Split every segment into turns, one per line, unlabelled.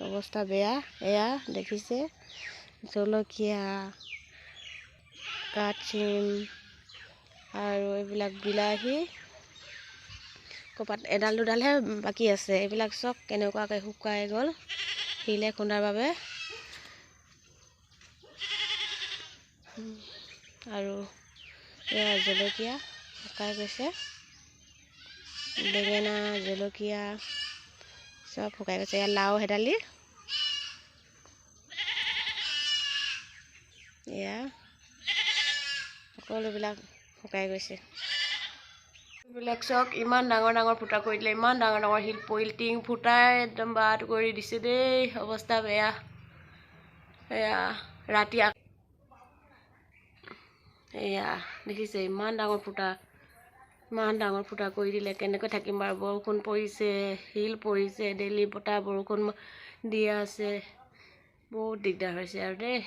অৱস্থা বেয়া। এয়া দেখিছে জলকীয়া, কাঠচিম আৰু এইবিলাক বিলাহী, ক'ৰবাত এডাল দুডালহে বাকী আছে। এইবিলাক চব কেনেকুৱাকৈ শুকাই গ'ল শিলে খুন্দাৰ বাবে। আৰু এয়া জলকীয়া শুকাই গৈছে, বেঙেনা, জলকীয়া চব শুকাই গৈছে। এয়া লাও হেদালি, এয়া সকলোবিলাক শুকাই গৈছে। এইবিলাক চব ইমান ডাঙৰ ডাঙৰ ফুটা কৰি দিলে, ইমান ডাঙৰ ডাঙৰ শিল পৰিল, টিং ফুটাই একদম বাট কৰি দিছে দেই। অৱস্থা বেয়া। এয়া ৰাতি এয়া দেখিছে ইমান ডাঙৰ ফুটা, ইমান ডাঙৰ ফুটা কৰি দিলে। কেনেকৈ থাকিম বাৰু? বৰষুণ পৰিছে, শিল পৰিছে, ডেইলি বতাহ বৰষুণ দি আছে, বহুত দিগদাৰ হৈছে আৰু দেই।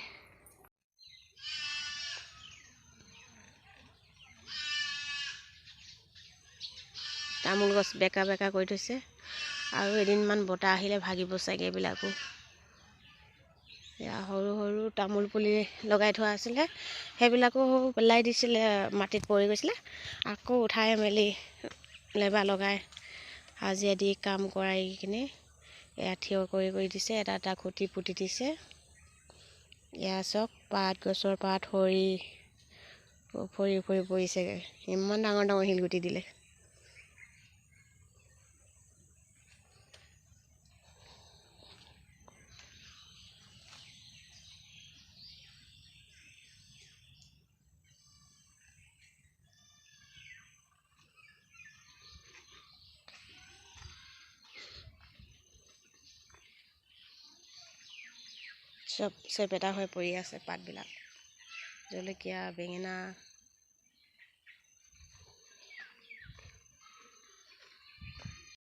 তামোল গছ বেকা বেকা কৰি থৈছে, আৰু এদিনমান বতাহ আহিলে ভাগিব চাগে এইবিলাকো। এয়া সৰু সৰু তামোল পুলি লগাই থোৱা আছিলে, সেইবিলাকো পেলাই দিছিলে, মাটিত পৰি গৈছিলে। আকৌ উঠাই মেলি লেবা লগাই হাজিৰা দি কাম কৰাই কিনে এয়া থিয় কৰি দিছে, এটা এটা খুঁটি পুতি দিছে। এয়া চব পাত, গছৰ পাত সৰি পৰিছেগৈ। ইমান ডাঙৰ ডাঙৰ শিলগুটি দিলে। চব চেপেটা হৈ পৰি আছে পাতবিলাক। জলকীয়া, বেঙেনা